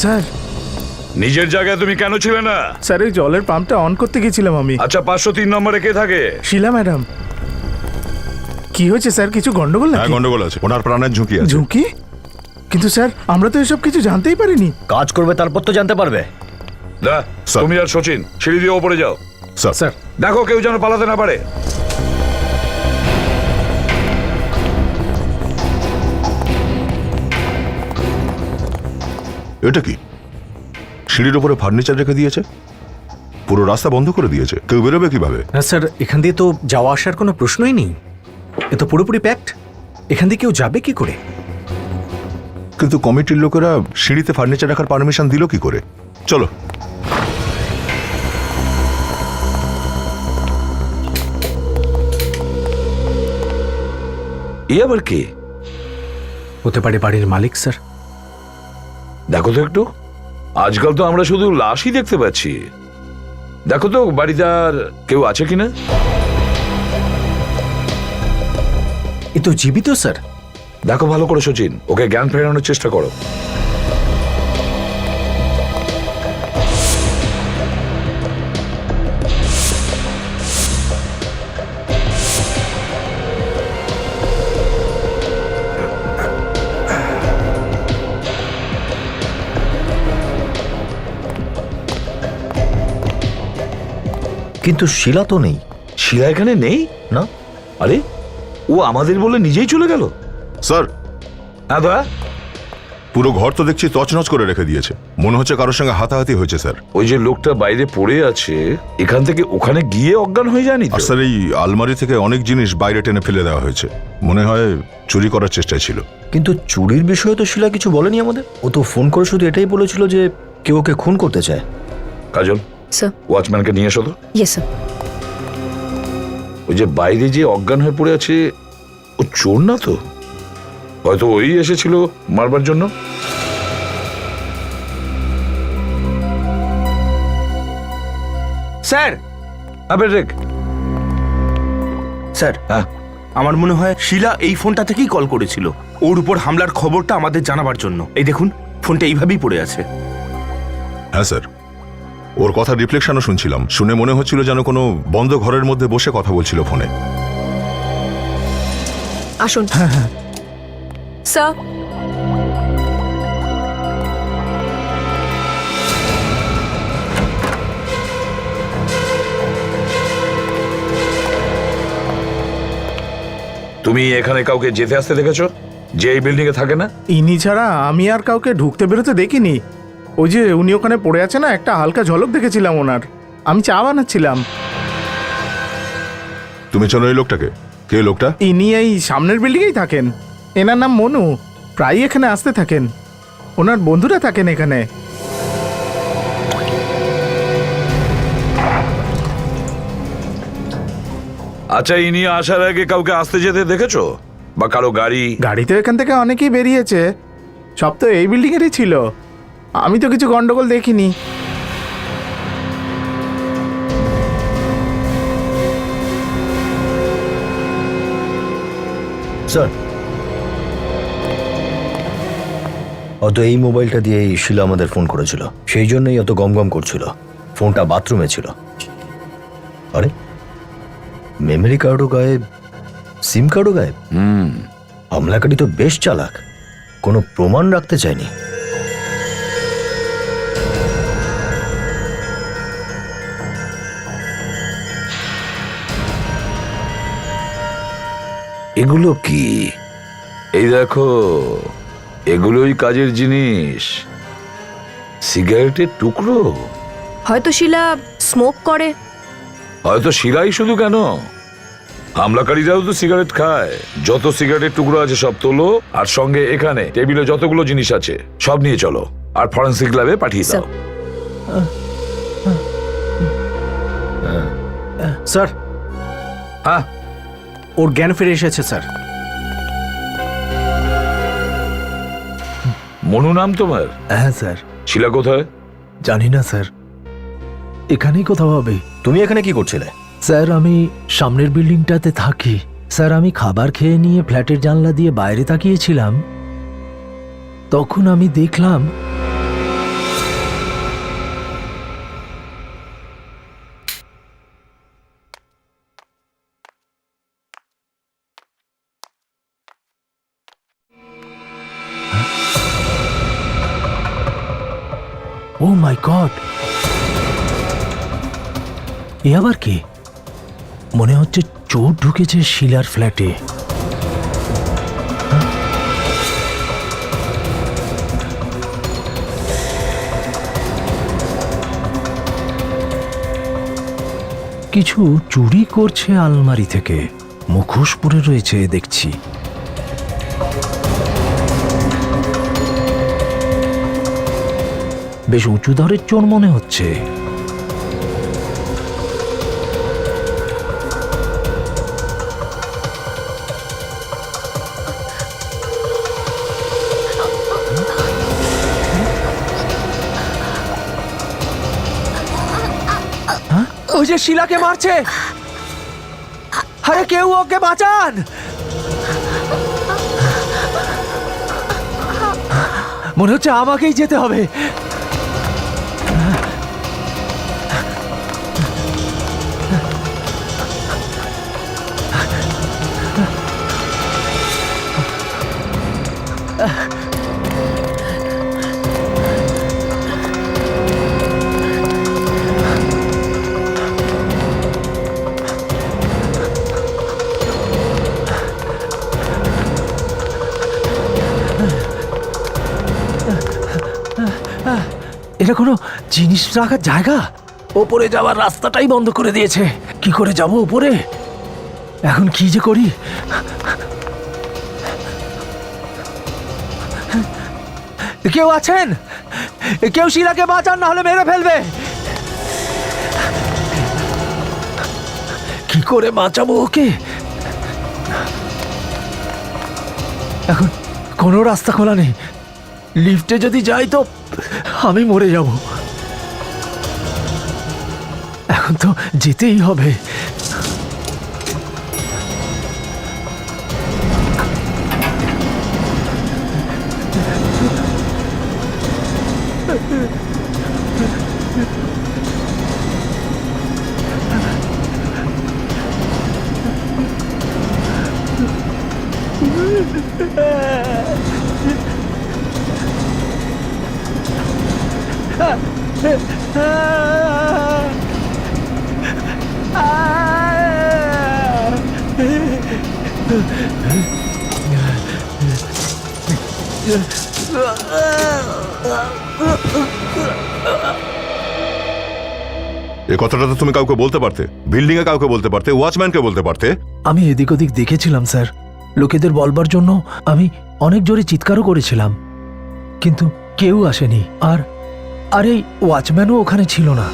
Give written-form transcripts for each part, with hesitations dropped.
Sir নিজের জায়গায় তুমি কেন ছিলে না? স্যার এই জলের পাম্পটা অন করতে গেছিলাম আমি। আচ্ছা 503 নম্বরে কে থাকে? শিলা ম্যাডাম। কি হয়েছে স্যার, কিছু গন্ডগোল হ্যাঁ নাকি? গন্ডগোল আছে, ওনার প্রাণের ঝুঁকি আছে। ঝুঁকি? কিন্তু স্যার আমরা তো এসব কিছু জানতেই পারিনি। কাজ করবে তারপর তো জানতে পারবে। দা, স্যার। তুমি আর সচিন সিঁড়ি দিয়ে ওপরে যাও। স্যার স্যার দেখো কেউ যেন পালাতে না পারে। এটা কি সিঁড়ির উপরে ফার্নিচার রেখে দিয়েছে, পুরো রাস্তা বন্ধ করে দিয়েছে, কেউ বেরোবে কিভাবে? না স্যার, এখান দিয়ে তো যাওয়া আসার কোনো প্রশ্নই নেই, এ তো পুরোপুরি প্যাকড। এখান দিয়ে কেউ যাবে কি করে? কিন্তু কমিটির লোকেরা সিঁড়িতে ফার্নিচার রাখার পারমিশন দিল কি করে? চলো। এই আবার কে? হতে পারে বাড়ির মালিক স্যার। দেখো তো একটু, আজকাল তো আমরা শুধু লাশই দেখতে পাচ্ছি। দেখো তো বাড়িতে আর কেউ আছে কিনা। এ তো জীবিত স্যার। দেখো ভালো করে সচিন, ওকে জ্ঞান ফেরানোর চেষ্টা করো। কিন্তু শিলা তো নেই। শিলা এখানে নেই না, আরে ও আমাদের বলে নিজেই চলে গেল। স্যার হ্যাঁ দা, পুরো ঘর তো দেখছি তছনছ করে রেখে দিয়েছে, মনে হচ্ছে কারোর সঙ্গে হাতাহাতি হয়েছে স্যার। ওই যে লোকটা বাইরে পড়ে আছে, এখান থেকে ওখানে গিয়ে অজ্ঞান হয়ে যায়নি তো? আর স্যার এই আলমারি থেকে অনেক জিনিস বাইরে টেনে ফেলে দেওয়া হয়েছে, মনে হয় চুরি করার চেষ্টায় ছিল। কিন্তু চুরির বিষয়ে তো শিলা কিছু বলেনি আমাদের। ও তো ফোন করে শুধু এটাই বলেছিল যে কেউ ওকে খুন করতে চায়। কাজল, স্যার। ওয়াচম্যানকে নিয়ে এসো তো। Yes sir. ওই যে বাইরে যে অজ্ঞান হয়ে পড়ে আছে, ও চোর না তো? হয়তো ওই এসেছিল মারবার জন্য। স্যার। আবে রেক। স্যার, হ্যাঁ আমার মনে হয় শিলা এই ফোনটা থেকেই কল করেছিল ওর উপর হামলার খবরটা আমাদের জানাবার জন্য। এই দেখুন, ফোনটা এইভাবেই পড়ে আছে। হ্যাঁ স্যার, ওর কথা রিফ্লেকশনও শুনছিলাম, শুনে মনে হচ্ছিল যেন কোনো বন্ধ ঘরের মধ্যে বসে কথা বলছিল ফোনে। আসুন স্যার। তুমি এখানে কাউকে যেতে আসতে দেখেছো যে এই বিল্ডিং এ থাকে না? ইনি ছাড়া আমি আর কাউকে ঢুকতে বেরোতে দেখিনি। ওই যে উনি ওখানে পড়ে আছে না, একটা হালকা ঝলক দেখেছিলাম ওনার। আমি চা বানাচ্ছিলাম। তুমি চেনো এই লোকটাকে? কে লোকটা? ইনি এই সামনের বিল্ডিংয়েই থাকেন। এনার নাম মনু, প্রায়ই এখানে আসতে থাকেন। ওনার বন্ধুরা থাকেন এখানে। আচ্ছা, ইনি আসার আগে কাউকে আসতে যেতে দেখেছো? বা কারো গাড়ি? গাড়িতে এখান থেকে অনেকেই বেরিয়েছে, সব তো এই বিল্ডিংয়েরই ছিল। আমি তো কিছু গন্ডগোল দেখিনি। স্যার, অত এই মোবাইলটা দিয়েই শিলা আমাদের ফোন করেছিল, সেই জন্যই অত গমগম করছিল। ফোনটা বাথরুমে ছিল। আরে মেমোরি কার্ডও গায়েব, সিম কার্ডও গায়েব। হামলাকারী তো বেশ চালাক, কোনো প্রমাণ রাখতে চায়নি। এগুলো কি? এই দেখো, এগুলোই কাজের জিনিস। সিগারেটের টুকরো। হয়তো শিলা স্মোক করে। হয়তো শিলাই শুধু কেন, হামলাকারীরাও তো সিগারেট খায়। যত সিগারেটের টুকরো আছে সব তোলো, আর সঙ্গে এখানে টেবিলে যতগুলো জিনিস আছে সব নিয়ে চলো, আর ফরেন্সিক ল্যাবে পাঠিয়ে দাও। স্যার, হ্যাঁ ওর জ্ঞান ফিরে এসেছে স্যার। মনু নাম তোমার? হ্যাঁ স্যার। শিলা কোথায়? জানি না স্যার, এখানেই কোথাও হবে। তুমি এখানে কি করছিলে? স্যার আমি সামনের বিল্ডিংটাতে থাকি স্যার। আমি খাবার খেয়ে নিয়ে ফ্ল্যাটের জানলা দিয়ে বাইরে তাকিয়েছিলাম, তখন আমি দেখলাম ও মাই গড, এ আবার কি? মনে হচ্ছে চোর ঢুকেছে শিলার ফ্ল্যাটে। কিছু চুরি করছে আলমারি থেকে, মুখোশ পরে রয়েছে দেখছি। বেশ উঁচু ধরের চোর মনে হচ্ছে। ওই যে শিলাকে মারছে, আরে কেউ ওকে বাঁচান। মনে হচ্ছে আমাকেই যেতে হবে। এটা কোনো জিনিস রাখার জায়গা? ওপরে যাওয়ার রাস্তাটাই বন্ধ করে দিয়েছে। কি করে যাব উপরে? এখন কি যে করি? কেউ আছেন? কেউ শিলাকে বাঁচান, না হলে মেরে ফেলবে। কি করে বাঁচাবো ওকে? এখন কোনো রাস্তা খোলা নেই। লিফটে যদি যাই তো আমি মরে যাব। এখন তো যেতেই হবে। এ কথাটা তো তুমি কাউকে বলতে পারতে, বিল্ডিং এ কাউকে বলতে পারতে, ওয়াচম্যানকে বলতে পারতে। আমি এদিক ওদিক দেখেছিলাম স্যার, লোকেদের বলবার জন্য আমি অনেক জোরে চিৎকারও করেছিলাম, কিন্তু কেউ আসেনি। আর এই ওয়াচম্যানও ওখানে ছিল না।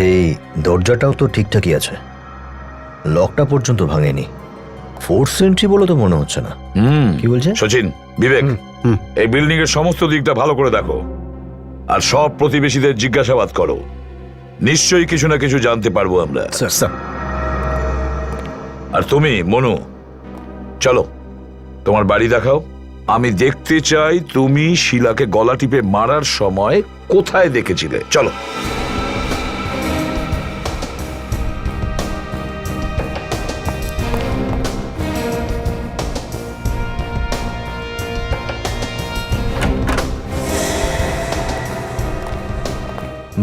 এই দরজাটাও তো ঠিকঠাকই আছে, লকটা পর্যন্ত ভাঙেনি। ফোর্থ সেন্ট্রি বলে তো মনে হচ্ছে না। কি বলছে সচিন, বিবেক, এই বিল্ডিং এর সমস্ত দিকটা ভালো করে দেখো আর সব প্রতিবেশীদের জিজ্ঞাসাবাদ করো। নিশ্চয়ই কিছু না কিছু জানতে পারবো আমরা। স্যার, আর তুমি মনু, চলো তোমার বাড়ি দেখাও। আমি দেখতে চাই তুমি শিলাকে গলা টিপে মারার সময় কোথায় দেখেছিলে। চলো।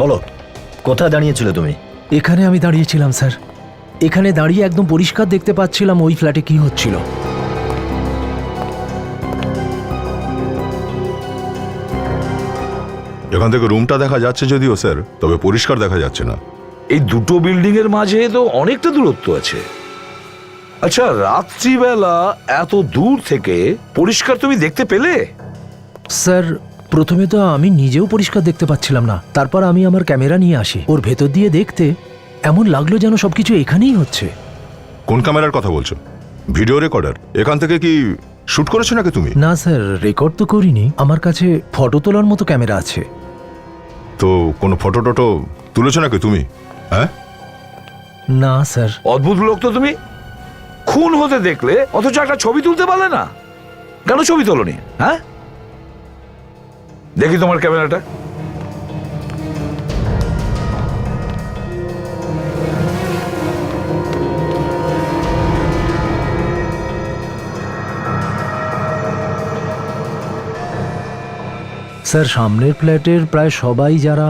বলো, কোথায় দাঁড়িয়েছিলে তুমি? এখানে আমি দাঁড়িয়েছিলাম স্যার। এখানে দাঁড়িয়ে একদম পরিষ্কার দেখতে পাচ্ছিলাম ওই ফ্ল্যাটে কি হচ্ছিল। এখান থেকে রুমটা দেখা যাচ্ছে যদিও স্যার, তবে পরিষ্কার দেখা যাচ্ছে না। এই দুটো বিল্ডিং এর মাঝে তো অনেকটা দূরত্ব আছে। আচ্ছা, রাত্রিবেলা এত দূর থেকে পরিষ্কার তুমি দেখতে পেলে? স্যার, প্রথমে তো আমি নিজেও পরিষ্কার দেখতে পাচ্ছিলাম না। তারপর আমি আমার ক্যামেরা নিয়ে আসি, ওর ভেতর দিয়ে দেখতে এমন লাগলো যেন সবকিছু এখানেই হচ্ছে। কোন ক্যামেরার কথা বলছো? Video recorder? এখান থেকে কি শুট করেছো নাকি তুমি? না স্যার, রেকর্ড তো করিনি। আমার কাছে ফটো তোলার মতো ক্যামেরা আছে। তো কোনো ফটো টটো তুলেছো নাকি তুমি? হ্যাঁ, না স্যার। অদ্ভুত লোক তো তুমি। খুন হতে দেখলে অথচ একটা ছবি তুলতে পারলে না। কেন ছবি তোলনি? হ্যাঁ, দেখি তোমার ক্যামেরাটা। স্যার সামনের ফ্ল্যাটের প্রায় সবাই যারা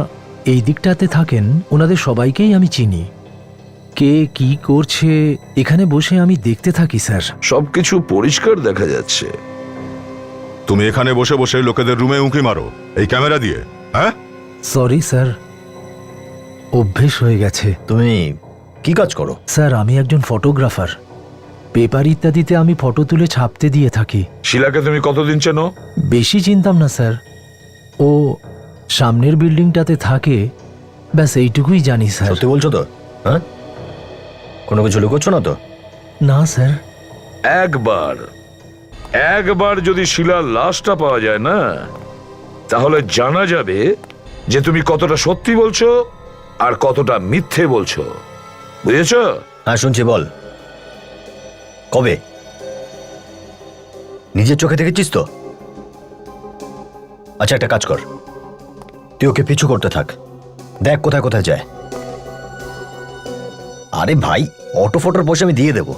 এই দিকটাতে থাকেন ওনাদের সবাইকেই আমি চিনি। কে কি করছে এখানে বসে আমি দেখতে থাকি স্যার। সবকিছু পরিষ্কার দেখা যাচ্ছে। তুমি এখানে বসে বসে লোকেদের রুমে উঁকি মারো এই ক্যামেরা দিয়ে, হ্যাঁ? সরি স্যার, অভ্যেস হয়ে গেছে। তুমি কি কাজ করো? স্যার আমি একজন ফটোগ্রাফার, পেপার ইত্যাদিতে আমি ফটো তুলে ছাপতে দিয়ে থাকি। শিলাকে তুমি কতদিন চেনো? বেশি চিনতাম না স্যার, ও সামনের বিল্ডিংটাতে থাকে, ব্যাস এইটুকুই জানি স্যার। সত্যি বলছো তো? হ্যাঁ, কোনো কিছু লুকোচ্ছ না তো? না স্যার। একবার যদি শিলার লাশটা পাওয়া যায় না, তাহলে জানা যাবে যে তুমি কতটা সত্যি বলছো আর কতটা মিথ্যে বলছো, বুঝেছো? হ্যাঁ শুনছি, বল। কবে? নিজের চোখে দেখেছিস তো? আচ্ছা একটা কাজ কর, তুই ওকে পিছু করতে থাক, দেখ কোথায় কোথায় যায়। আরে ভাই, অটো ফটোর পয়সা আমি দিয়ে দেবো,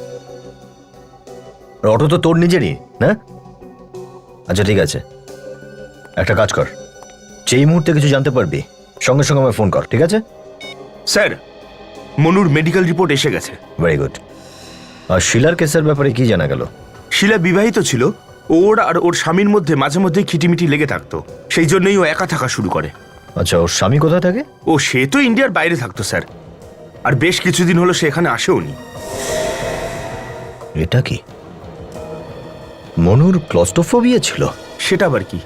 অটো তো তোর নিজেরই না? আচ্ছা ঠিক আছে, একটা কাজ কর, যেই মুহূর্তে কিছু জানতে পারবি সঙ্গে সঙ্গে আমায় ফোন কর, ঠিক আছে? স্যার, মনুর মেডিকেল রিপোর্ট এসে গেছে। Very good. আর শিলার কেসের ব্যাপারে কি জানা গেল? শিলা বিবাহিত ছিল, ওর আর ওর স্বামীর মধ্যে মাঝে মধ্যে খিটিমিটি লেগে থাকতো, সেই জন্যই ও একা থাকা শুরু করে। আচ্ছা, ওর স্বামী কোথায় থাকে? ও সে তো ইন্ডিয়ার বাইরে থাকতো স্যার, আর বেশ কিছুদিন হলো সে এখানে আসেওনি। এটা কি মনুর ক্লস্টোফোবিয়া ছিল? সেটা আবার কি?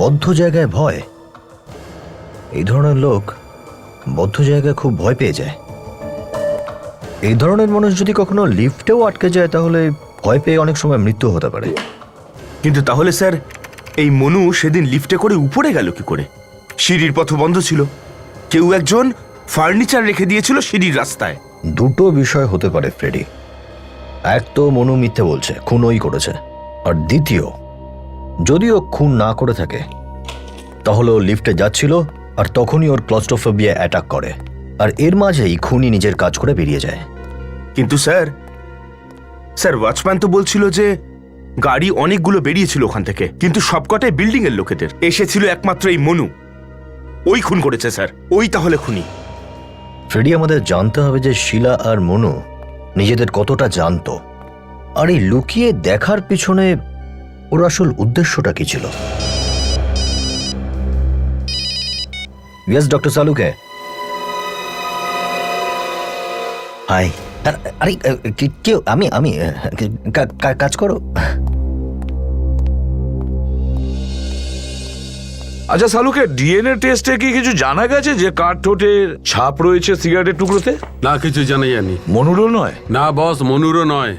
বদ্ধ জায়গায় ভয়। এই ধরনের লোক বদ্ধ জায়গায় খুব ভয় পেয়ে যায়। এই ধরনের মানুষ যদি কখনো লিফটেও আটকে যায় তাহলে ভয় পেয়ে অনেক সময় মৃত্যু হতে পারে। কিন্তু তাহলে স্যার, এই মনু সেদিন লিফটে করে উপরে গেল কি করে? সিঁড়ির পথ বন্ধ ছিল, কেউ একজন ফার্নিচার রেখে দিয়েছিল সিঁড়ির রাস্তায়। দুটো বিষয় হতে পারে ফ্রেডি, এক তো মনু মিথ্যে বলছে, খুন ওই করেছে, আর দ্বিতীয়, যদিও খুন না করে থাকে তাহলে ও লিফটে যাচ্ছিল আর তখনই ওর ক্লস্টোফোবিয়া অ্যাটাক করে, আর এর মাঝেই খুনি নিজের কাজ করে বেরিয়ে যায়। কিন্তু স্যার, ওয়াচম্যান তো বলছিল যে গাড়ি অনেকগুলো বেরিয়েছিল ওখান থেকে, কিন্তু সবকটাই বিল্ডিং এর লোকেদের, এসেছিল একমাত্র এই মনু। ওই খুন করেছে স্যার, ওই তাহলে খুনি। ফ্রেডি, আমাদের জানতে হবে যে শিলা আর মনু নিজেদের কতটা জানতো, আর এই লুকিয়ে দেখার পিছনে ওর আসল উদ্দেশ্যটা কি ছিল। ইয়েস ডক্টর সালুকে। হাই। আরে কেউ আমি আমি কাজ করো। আচ্ছা সালুকে, ডিএনএ টেস্টে কি কিছু জানা গেছে যে কার ঠোঁটের ছাপ রয়েছে সিগারেটের টুকরোতে? না, কিছু জানা যায়নি। মনুরও নয়? না বস, মনুরও নয়।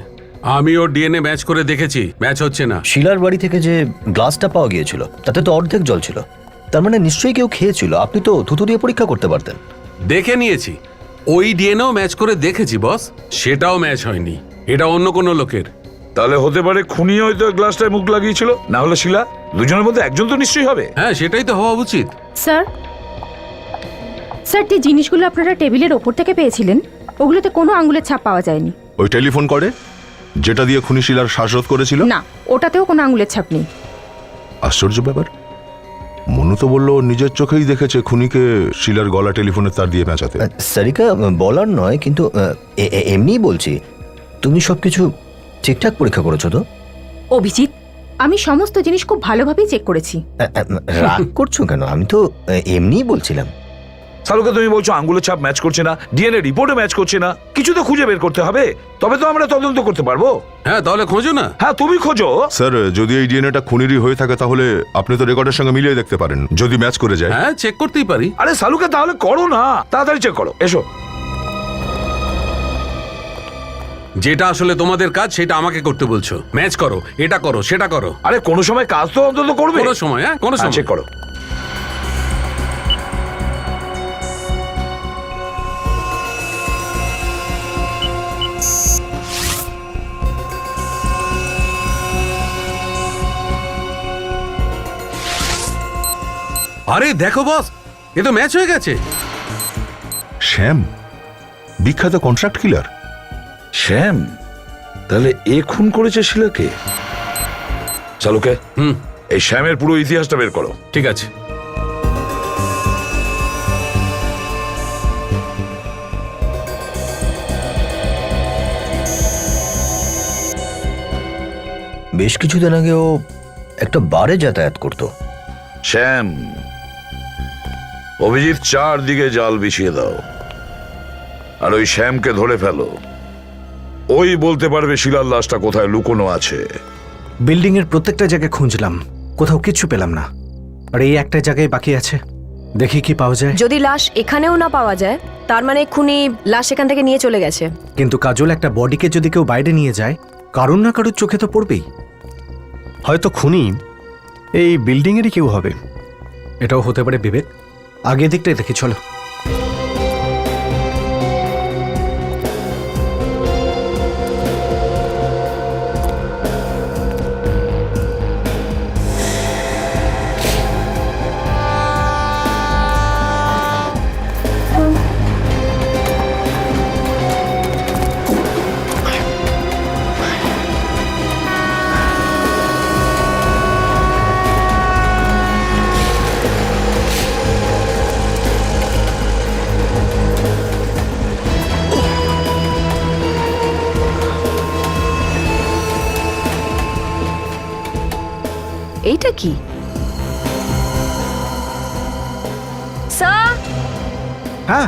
আমি ওর ডিএনএ ম্যাচ করে দেখেছি, ম্যাচ হচ্ছে না। শিলার বাড়ি থেকে যে গ্লাসটা পাওয়া গিয়েছিল তাতে তো অর্ধেক জল ছিল, তার মানে নিশ্চয়ই কেউ খেয়েছিল। আপনি তো থুতু দিয়ে পরীক্ষা করতে পারতেন। দেখে নিয়েছি, ওই ডিএনএও ম্যাচ করে দেখেছি বস, সেটাও ম্যাচ হয়নি। এটা অন্য কোনো লোকের। তাহলে হতে পারে খুনি হয়তো গ্লাসটায় মুখ লাগিয়েছিল, না হলে শিলা। দুজনের মধ্যে একজন তো নিশ্চয়ই হবে। হ্যাঁ, সেটাই তো হওয়া উচিত। স্যার, যে জিনিসগুলো আপনারা টেবিলের ওপর থেকে পেয়েছিলেন ওগুলোতে কোনো আঙ্গুলের ছাপ পাওয়া যায়নি। ওই টেলিফোন করে যেটা দিয়ে খুনি শিলার শ্বাসরোধ করেছিল? না, ওটাতেও কোনো আঙ্গুলের ছাপ নেই। আশ্চর্য ব্যাপার, মনু তো বললো ওর নিজের চোখেই দেখেছে খুনিকে শিলার গলা টেলিফোনের তার দিয়ে পেঁচাতে। সারিকা, বলার নয়, কিন্তু এমনিই বলছি, তুমি সবকিছু ঠিকঠাক পরীক্ষা করেছো তো? অভিজিৎ, আমি সমস্ত জিনিস খুব ভালোভাবেই চেক করেছি। রাগ করছো কেন? আমি তো এমনিই বলছিলাম। সালুকে, তুমি বলছো আঙ্গুলের ছাপ ম্যাচ করছে না, ডিএনএ রিপোর্টে ম্যাচ করছে না, কিছু তো খুঁজে বের করতে হবে, তবে তো আমরা তদন্ত করতে পারবো। হ্যাঁ, তাহলে খোঁজো না। হ্যাঁ, তুমি খোঁজো। স্যার, যদি এই ডিএনএটা খুনিরই হয়ে থাকে তাহলে আপনি তো রেকর্ডের সঙ্গে মিলিয়ে দেখতে পারেন, যদি ম্যাচ করে যায়। হ্যাঁ, চেক করতেই পারি। আরে সালুকে, তাহলে করো না, তাড়াতাড়ি চেক করো, এসো। যেটা আসলে তোমাদের কাজ সেটা আমাকে করতে বলছো। ম্যাচ করো, এটা করো, সেটা করো। আরে কোনো সময় কাজ তো অন্তত করবে। কোনো সময়, হ্যাঁ, কোনো সময়। চেক করো। আরে দেখো বস, এ তো ম্যাচ হয়ে গেছে। শ্যাম, বিখ্যাত কন্ট্রাক্ট কিলার। শ্যাম? তাহলে এ খুন করেছে শিলাকে? চালুকে, এই শ্যামের পুরো ইতিহাসটা বের করো। ঠিক আছে। বেশ কিছুদিন আগে ও একটা বারে যাতায়াত করতো। শ্যাম, অভিজিৎ চারদিকে জাল বিছিয়ে দাও, আর ওই শ্যামকে ধরে ফেলো। ওই বলতে পারবে শিলার লাশটা কোথায় লুকোনো আছে। বিল্ডিং এর প্রত্যেকটা জায়গায় খুঁজলাম, কোথাও কিচ্ছু পেলাম না। আর এই একটা জায়গায় বাকি আছে, দেখি কি পাওয়া যায়। যদি লাশ এখানেও না পাওয়া যায়, তার মানে খুনি লাশ এখান থেকে নিয়ে চলে গেছে। কিন্তু কাজল, একটা বডিকে যদি কেউ বাইরে নিয়ে যায়, কারুর না কারুর চোখে তো পড়বেই। হয়তো খুনি এই বিল্ডিং এরই কেউ হবে। এটাও হতে পারে বিবেক। আগে দিকটাই দেখি, চলো। এইটা কি? স্যার, হ্যাঁ,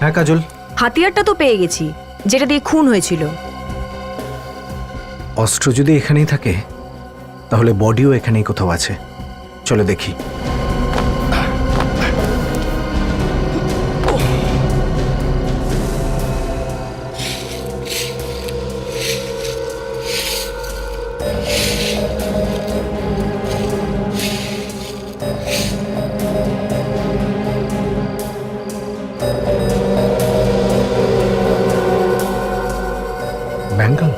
হ্যাঁ কাজল, হাতিয়ারটা তো পেয়ে গেছি, যেটা দিয়ে খুন হয়েছিল। অস্ত্র যদি এখানেই থাকে, তাহলে বডিও এখানেই কোথাও আছে। চলো দেখি। ব্যাঙ্গল,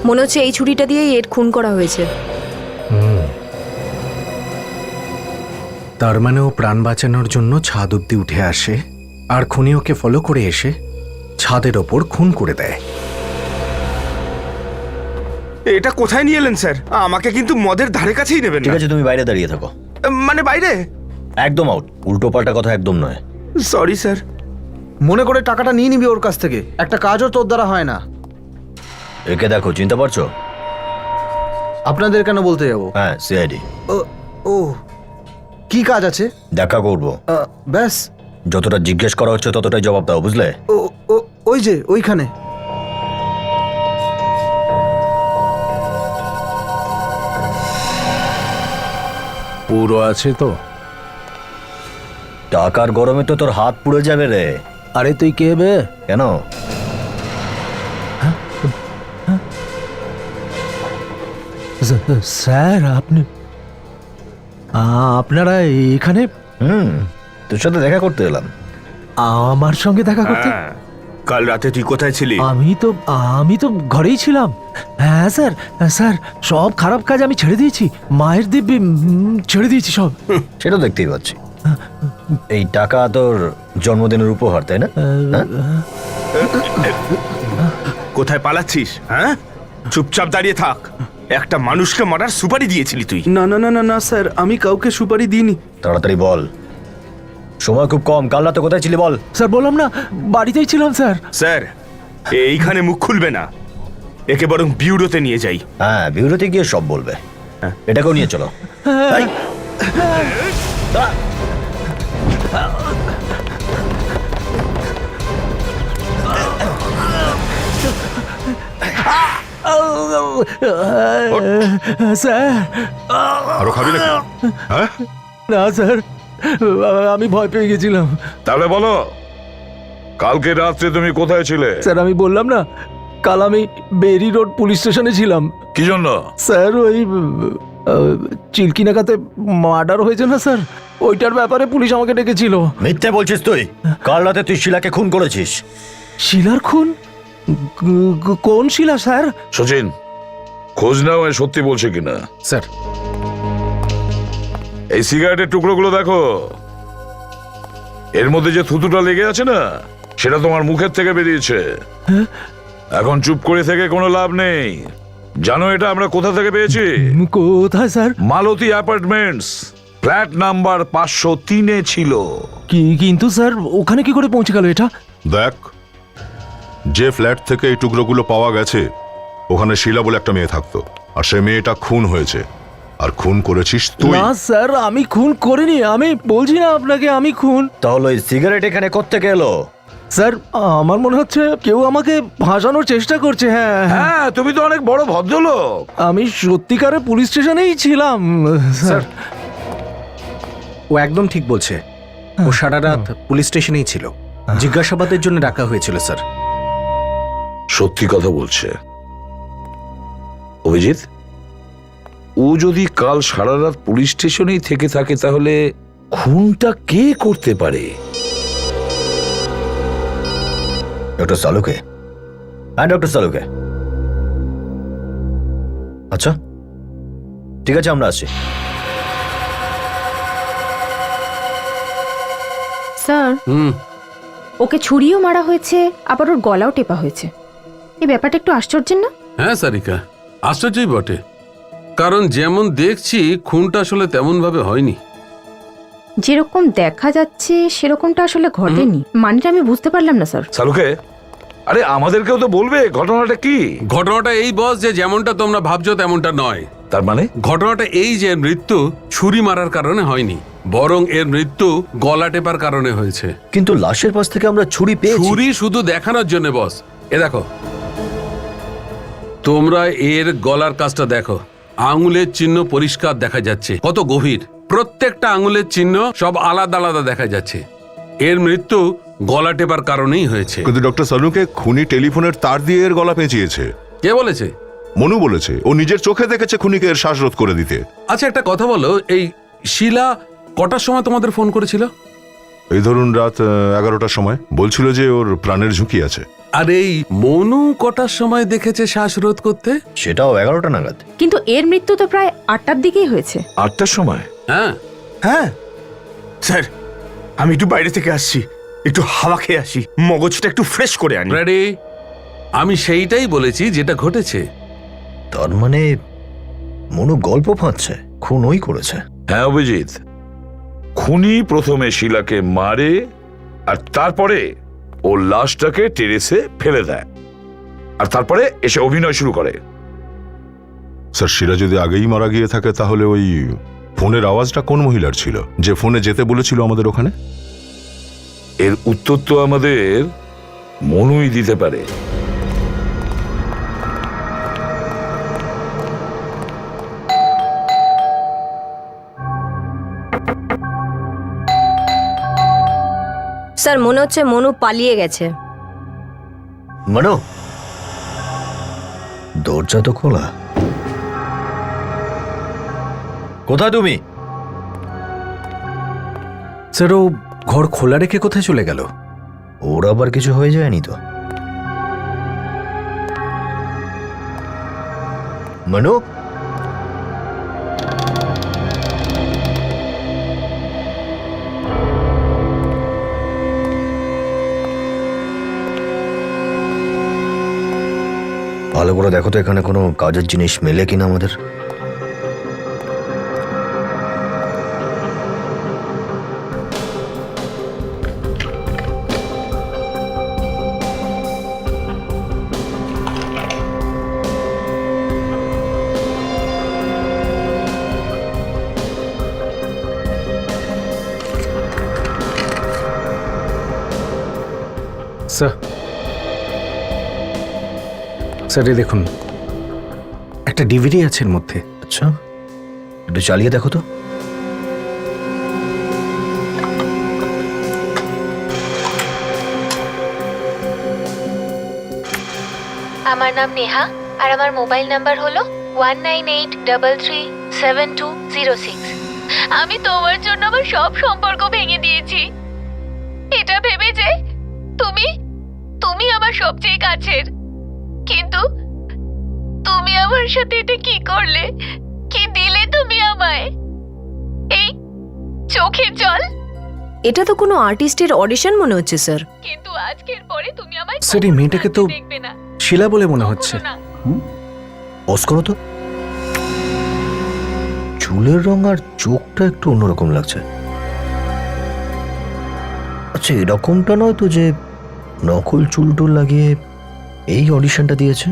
মনে হচ্ছে এই ছুরিটা দিয়েই এর খুন করা হয়েছে। তার মানে ও প্রাণ বাঁচানোর জন্য ছাদ অব্দি উঠে আসে, আর খুনি ওকে ফলো করে এসে ছাদের ওপর খুন করে দেয়। এটা কোথায় নিয়ে এলেন স্যার? আমাকে কিন্তু মদের ধারে কাছেই নেবেন ঠিক না। আছে, তুমি বাইরে দাঁড়িয়ে থাকো। মানে বাইরে? একদম আউট। উল্টো পাল্টা কথা একদম নয়। Sorry sir. মনে করে টাকাটা নিয়ে নিবি ওর কাছ থেকে, একটা কাজও তোর দ্বারা হয় না। একে দেখো, চিনতে পারছো? আপনাদের কেন বলতে যাবো? হ্যাঁ, সিআইডি। ও, কি কাজ আছে? দেখা করবো। ব্যাস। যতটা জিজ্ঞেস করা হচ্ছে ততটাই জবাব দাও, বুঝলে? ওই যে ওইখানে। পুরো আছে তো? টাকার গরমে তো তোর হাত পুড়ে যাবে রে। আরে তুই কে বে? কেন? স্যার, আপনারা এখানে? তোর সাথে দেখা করতে এলাম। আমার সঙ্গে দেখা করতে? হ্যাঁ, কাল রাতে তুই কোথায় ছিলি? আমি তো ঘরেই ছিলাম। হ্যাঁ স্যার, স্যার সব খারাপ কাজ আমি ছেড়ে দিয়েছি। মায়ের দিব্যি ছেড়ে দিয়েছি সব। সেটা দেখতেই পাচ্ছি। এই টাকা তোর জন্মদিনের উপহার, তাই না? কোথায় পালাচ্ছিস? হ্যাঁ, চুপচাপ দাঁড়িয়ে থাক। একটা মানুষকে মারার সুপারি দিয়েছিলি তুই। না না না না না স্যার, আমি কাউকে সুপারি দিইনি। তাড়াতাড়ি বল, সময় খুব কম। কাল রাতে কোথায় ছিলি বল। স্যার বললাম না, বাড়িতেই ছিলাম স্যার। স্যার, এইখানে মুখ খুলবে না, একে বরং বিউরোতে নিয়ে যাই। হ্যাঁ, বিউরোতে গিয়ে সব বলবে। এটাকেও নিয়ে চলো। এই, দাঁড়া। স্যার, আরো খাবি নাকি? হ্যাঁ, না স্যার, আমি ভয় পেয়ে গেছিলাম। তাহলে বলো কালকে রাত্রে তুমি কোথায় ছিলে? স্যার আমি বললাম না, কাল আমি বেরি রোড পুলিশ স্টেশনে ছিলাম। কি জন্য? স্যার ওই চিলকিনাকাতে মার্ডার হয়েছে না স্যার, ওইটার ব্যাপারে পুলিশ আমাকে ডেকেছিল। মিথ্যে বলছিস তুই? কাল রাতে তুই শিলাকে খুন করেছিস। শিলার খুন? কোন শিলা স্যার? সচিন, খোঁজ নাও এ সত্যি বলছে কিনা। স্যার এই সিগারেটের টুকরোগুলো দেখো, এর মধ্যে যে থুতুটা লেগে আছে না, সেটা তোমার মুখের থেকে বেরিয়েছে। এখন চুপ করে থেকে কোনো লাভ নেই। জানো এটা আমরা কোথা থেকে পেয়েছি? কোথায় স্যার? মালতী অ্যাপার্টমেন্টস, ফ্ল্যাট নাম্বার 503-এ ছিল। কিন্তু স্যার ওখানে কি করে পৌঁছে গেল এটা? দেখ, যে ফ্ল্যাট থেকে এই টুকরোগুলো পাওয়া গেছে ওখানে শিলা বলে একটা মেয়ে থাকতো, আর সে মেয়েটা খুন হয়েছে, আর খুন করেছিস তুই। না স্যার, আমি খুন করিনি। আমি বলছি না আপনাকে আমি খুন। তাহলে ওই সিগারেট এখানে কোত্থেকে এলো? স্যার আমার মনে হচ্ছে কেউ আমাকে ভাসানোর চেষ্টা করছে। হ্যাঁ হ্যাঁ, তুমি তো অনেক বড় ভদ্রলোক। আমি সত্যিকারে পুলিশ স্টেশনেই ছিলাম স্যার। ও একদম ঠিক বলছে। ও সারা রাত পুলিশ স্টেশনেই ছিল, জিজ্ঞাসাবাদের জন্য ডাকা হয়েছিল স্যার। সত্যি কথা বলছে। অভিজিৎ, ও যদি কাল সারা রাত পুলিশ স্টেশনেই থেকে থাকে তাহলে খুনটা কে করতে পারে? ডক্টর সালুকে। হ্যাঁ ডক্টর সালুকে। আচ্ছা ঠিক আছে, আমরা আসছি। স্যার ওকে ছুরিও মারা হয়েছে, আবার ওর গলাও টেপা হয়েছে। এই ব্যাপারটা একটু আশ্চর্যের না? হ্যাঁ সারিকা, আশ্চর্যই বটে। কারণ যেমন দেখছি খুনটা আসলে তেমন ভাবে হয়নি। যেরকম দেখা যাচ্ছে সেরকমটা আসলে ঘটেনি। মানেটা আমি বুঝতে পারলাম না স্যার। সালুকে, আরে আমাদেরকেও তো বলবে ঘটনাটা কি। ঘটনাটা এই বস যে যেমনটা তোমরা ভাবছো তেমনটা নয়। তার মানে? ঘটনাটা এই যে মৃত্যু ছুরি মারার কারণে হয়নি, বরং এর মৃত্যু গলা টেপার কারণে হয়েছে। কিন্তু লাশের পাশ থেকে আমরা ছুরি পেয়েছি। ছুরি শুধু দেখানোর জন্য বস। এ দেখো, তোমরা এর গলার কাজটা দেখো, আঙুলের চিহ্ন পরিষ্কার দেখা যাচ্ছে, কত গভীর। প্রত্যেকটা আঙুলের চিহ্ন সব আলাদা আলাদা দেখা যাচ্ছে। এর মৃত্যু গলা টেপার কারণেই হয়েছে। কিন্তু ডক্টর সালুকে খুনি টেলিফোনের তার দিয়ে এর গলা পেঁচিয়েছে। কে বলেছে? মনু বলেছে, ও নিজের চোখে দেখেছে খুনিকে এর শ্বাসরোধ করে দিতে। আচ্ছা একটা কথা বলো, এই শিলা কটার সময় তোমাদের ফোন করেছিল? এই ধরুন রাত 11টার সময়। বলছিল যে ওর প্রাণের ঝুঁকি আছে। আর এই মনু কটার সময় দেখেছে শ্বাসরোধ করতে? সেটাও 11টা নাগাদ। কিন্তু এর মৃত্যু তো প্রায় 8টার দিকেই হয়েছে। 8টার সময়? হ্যাঁ হ্যাঁ স্যার, আমি একটু বাইরে থেকে আসছি, একটু হাওয়া খেয়ে আসি, মগজটা একটু ফ্রেশ করে আনি। রেডি? আমি সেইটাই বলেছি যেটা ঘটেছে। তার মানে মনু গল্প ফাঁদছে, খুন ওই করেছে। হ্যাঁ অভিজিৎ, খুনি প্রথমে শিলাকে মারে আর তারপরে ওর লাশটাকে টেরেসে ফেলে দেয়, আর তারপরে এসে অভিনয় শুরু করে। স্যার, শিলা যদি আগেই মারা গিয়ে থাকে তাহলে ওই ফোনের আওয়াজটা কোন মহিলার ছিল যে ফোনে যেতে বলেছিল আমাদের ওখানে? এর উত্তর তো আমাদের মনুই দিতে পারে। স্যার মনে হচ্ছে মনু পালিয়ে গেছে। মনু, দরজা তো খোলা। কোথায় তুমি? স্যার ও ঘর খোলা রেখে কোথায় চলে গেল? ওর আবার কিছু হয়ে যায়নি তো? মনু, ভালো করে দেখো তো এখানে কোনো কাজের জিনিস মেলে কিনা আমাদের। স্যার, স্যার এই দেখুন, একটা ডিভিডি আছে এর মধ্যে। আচ্ছা, একটু চালিয়ে দেখো তো। আমার নাম নেহা আর আমার মোবাইল নাম্বার হলো 1983372006। আমি তোমার জন্য আমার সব সম্পর্ক ভেঙে দিয়েছি, এটা ভেবে যে তুমি তুমি আমার সবচেয়ে কাছের। কিন্তু তুমি আমার সাথে এটা কি করলে? কি দিলে তুমি আমায়? এই চোখের জল? এটা তো কোনো আর্টিস্টের অডিশন মনে হচ্ছে স্যার। কিন্তু আজকের পরে তুমি আমায় স্যার, এই মেয়েটাকে তো দেখবে না, শিলা বলে মনে হচ্ছে। না। পজ করো তো। চুলের রং আর চোখটা একটু অন্যরকম লাগছে। আচ্ছা, এরকমটা নয় তো যে নকল চুল টুল লাগিয়ে এই অডিশনটা দিয়েছে?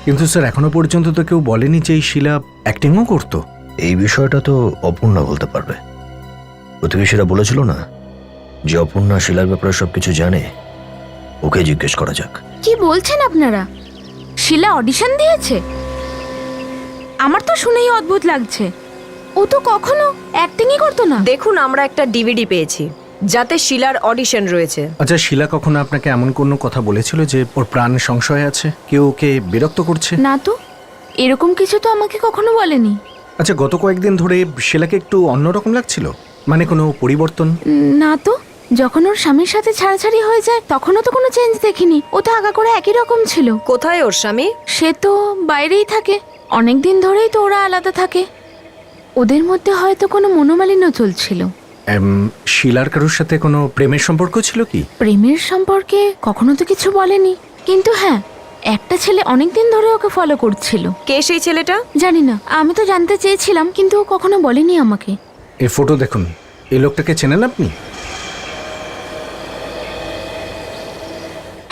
কিন্তু স্যার, এখনো পর্যন্ত তো কেউ বলেনি যে এই শিলা অ্যাক্টিংও করতো। এই বিষয়টা তো অপূর্ণা বলতে পারবে। প্রতিবেশীরা বলেছিল না যে অপূর্ণা শিলার ব্যাপারে সবকিছু জানে, ওকে জিজ্ঞেস করা যাক। কি বলছেন আপনারা? শিলা অডিশন দিয়েছে? আমার তো শুনেই অদ্ভুত লাগছে। ও তো কখনো অ্যাক্টিংই করতো না। দেখুন, আমরা একটা ডিভিডি পেয়েছি যাতে শিলার অডিশন রয়েছে। আচ্ছা, শিলা কখনো আপনাকে এমন কোনো কথা বলেছিল যে ওর প্রাণ সংশয় আছে, কেউ ওকে বিরক্ত করছে? না তো, এরকম কিছু তো আমাকে কখনো বলেনি। আচ্ছা, গত কয়েকদিন ধরে শিলাকে একটু অন্যরকম লাগছিল, মানে কোনো পরিবর্তন? না তো, যখন ওর স্বামীর সাথে ছাড়াছাড়ি হয়ে যায় তখনও তো কোনো চেঞ্জ দেখিনি। ও তো আগা করে একই রকম ছিল। কোথায় ওর স্বামী? সে তো বাইরেই থাকে, অনেক দিন ধরেই তো ওরা আলাদা থাকে। ওদের মধ্যে হয়তো কোনো মনোমালিন্য চলছিল। শিলার কারোর সাথে কোনো প্রেমের সম্পর্ক ছিল কি? প্রেমের সম্পর্কে কখনো তো কিছু বলেনি, কিন্তু হ্যাঁ, একটা ছেলে অনেকদিন ধরে ওকে ফলো করছিল। কে সেই ছেলেটা? জানি না, আমি তো জানতে চেয়েছিলাম কিন্তু ও কখনো বলেনি আমাকে। এই ফটো দেখুন, এই লোকটাকে চেনেন আপনি?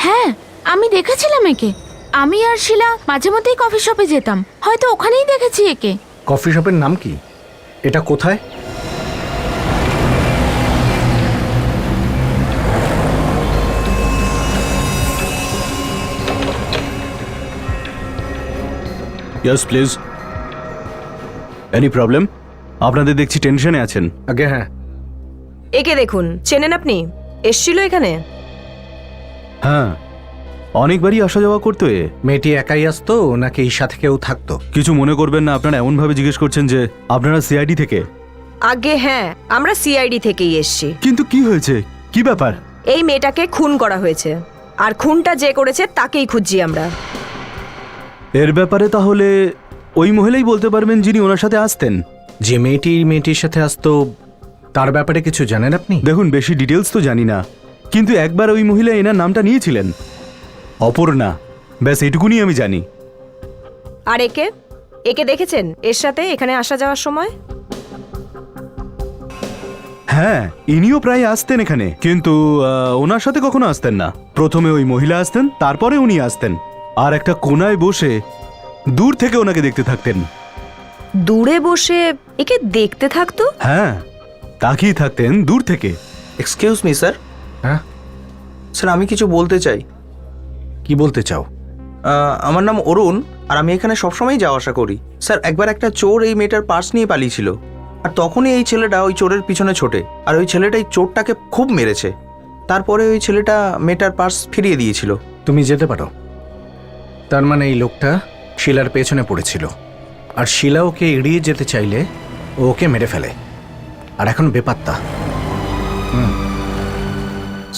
হ্যাঁ, আমি দেখেছিলাম একে। আমি আর শিলা মাঝে মধ্যেই কফি শপে যেতাম, হয়তো ওখানেই দেখেছি একে। কফি শপের নাম কি? এটা কোথায়? Yes please. Any problem? আপনাদের দেখছি টেনশনে আছেন। আগে হ্যাঁ। একে দেখুন, চেনেন আপনি? এসছিল এখানে? হ্যাঁ, অনেকবারই আসা যাওয়া করতো এ। মেয়েটি একাই আসতো নাকি এর সাথে কেউ থাকতো? কিছু মনে করবেন না, আপনারা এমনভাবে জিজ্ঞেস করছেন যে আপনারা সিআইডি থেকে। আগে হ্যাঁ, আমরা সিআইডি থেকেই এসছি। কিন্তু কি হয়েছে, কি ব্যাপার? এই মেয়েটাকে খুন করা হয়েছে, আর খুনটা যে করেছে তাকেই খুঁজছি আমরা। এর ব্যাপারে তাহলে ওই মহিলাই বলতে পারবেন যিনি ওনার সাথে আসতেন। যে মেয়েটির সাথে আসতো তার ব্যাপারে কিছু জানেন আপনি? দেখুন, বেশি ডিটেলস তো জানি না, কিন্তু একবার ওই মহিলা এনার নামটা নিয়েছিলেন, অপর্ণা। ব্যাস এইটুকুনি আমি জানি। আর একে একে দেখেছেন এর সাথে এখানে আসা যাওয়ার সময়? হ্যাঁ, ইনিও প্রায় আসতেন এখানে, কিন্তু ওনার সাথে কখনো আসতেন না। প্রথমে ওই মহিলা আসতেন, তারপরে উনি আসতেন, আর একটা কোনায় বসে দূর থেকে ওনাকে দেখতে থাকতেন। দূরে বসে একে দেখতে থাকতো? হ্যাঁ, তাকিয়ে থাকতেন দূর থেকে। Excuse me sir. হ্যাঁ স্যার, আমি কিছু বলতে চাই। কি বলতে চাও? আমার নাম অরুণ, আর আমি এখানে সবসময় যাওয়া আসা করি। স্যার, একবার একটা চোর এই মেয়েটার পার্স নিয়ে পালিয়েছিল, আর তখনই এই ছেলেটা ওই চোরের পিছনে ছোটে, আর ওই ছেলেটা এই চোরটাকে খুব মেরেছে। তারপরে ওই ছেলেটা মেয়েটার পার্স ফিরিয়ে দিয়েছিল। তুমি যেতে পারো। তার মানে এই লোকটা শিলার পেছনে পড়েছিল, আর শিলা ওকে এড়িয়ে যেতে চাইলে ও ওকে মেরে ফেলে, আর এখন বেপাত্তা।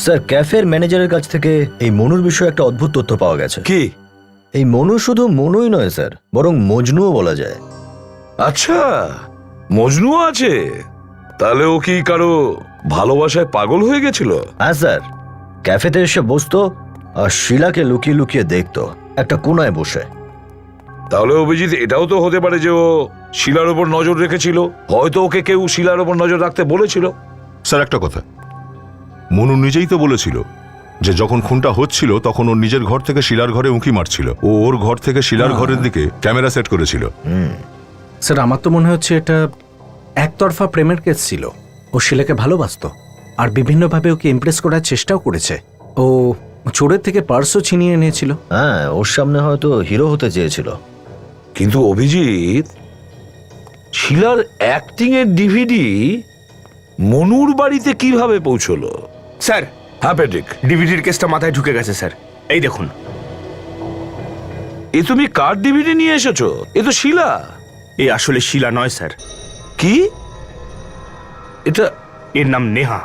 স্যার, ক্যাফের ম্যানেজারের কাছ থেকে এই মনুর বিষয়ে একটা অদ্ভুত তথ্য পাওয়া গেছে। কি? এই মনু শুধু মনুই নয় স্যার, বরং মজনুও বলা যায়। আচ্ছা, মজনু আছে? তাহলে ও কি কারো ভালোবাসায় পাগল হয়ে গেছিল? হ্যাঁ স্যার, ক্যাফেতে এসে বসতো আর শিলাকে লুকিয়ে লুকিয়ে দেখতো একটা কোনায় বসে। তাহলে অভিজিৎ, এটাও তো হতে পারে যে ও শিলার ওপর নজর রেখেছিল। হয়তো ওকে কেউ শিলার ওপর নজর রাখতে বলেছিল। স্যার, একটা কথা, মনু নিজেই তো বলেছিল যে যখন খুনটা হচ্ছিল তখন ওর নিজের ঘর থেকে শিলার ঘরে উঁকি মারছিল। ও ওর ঘর থেকে শিলার ঘরের দিকে ক্যামেরা সেট করেছিল। স্যার, আমার তো মনে হচ্ছে এটা একতরফা প্রেমের কেস ছিল। ও শিলাকে ভালোবাসতো আর বিভিন্নভাবে ওকে ইমপ্রেস করার চেষ্টাও করেছে। ও চোরের থেকে পার্সও ছিনিয়ে এনেছিল। হ্যাঁ, ওর সামনে হয়তো হিরো হতে চেয়েছিল। কিন্তু অভিজিৎ, শিলার অ্যাক্টিং এর ডিভিডি মনুর বাড়িতে কিভাবে পৌঁছলো? স্যার, হ্যাঁ প্যাট্রিক, ডিভিডির কেসটা মাথায় ঢুকে গেছে স্যার। এই দেখুন। এ তুমি কার ডিভিডি নিয়ে এসেছো? এ তো শিলা। এ আসলে শিলা নয় স্যার, কি এটা? এর নাম নেহা।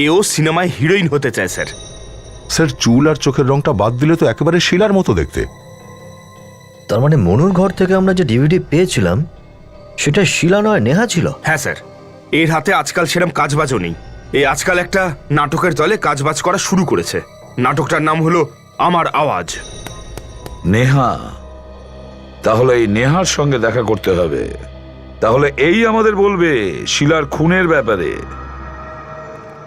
এও সিনেমায় হিরোইন হতে চায় স্যার। স্যার, চুল আর চোখের রংটা বাদ দিলে তো একেবারে শিলার মতো দেখতে। তার মানে মনুর ঘর থেকে আমরা যে ডিভিডি পেয়েছিলাম সেটা শিলা নয়, নেহা ছিল। হ্যাঁ স্যার, এর হাতে আজকাল সেরম কাজবাজও নেই। এ আজকাল একটা নাটকের দলে কাজবাজ করা শুরু করেছে। নাটকটার নাম হলো আমার আওয়াজ। নেহা? তাহলে এই নেহার সঙ্গে দেখা করতে হবে। তাহলে এই আমাদের বলবে শিলার খুনের ব্যাপারে।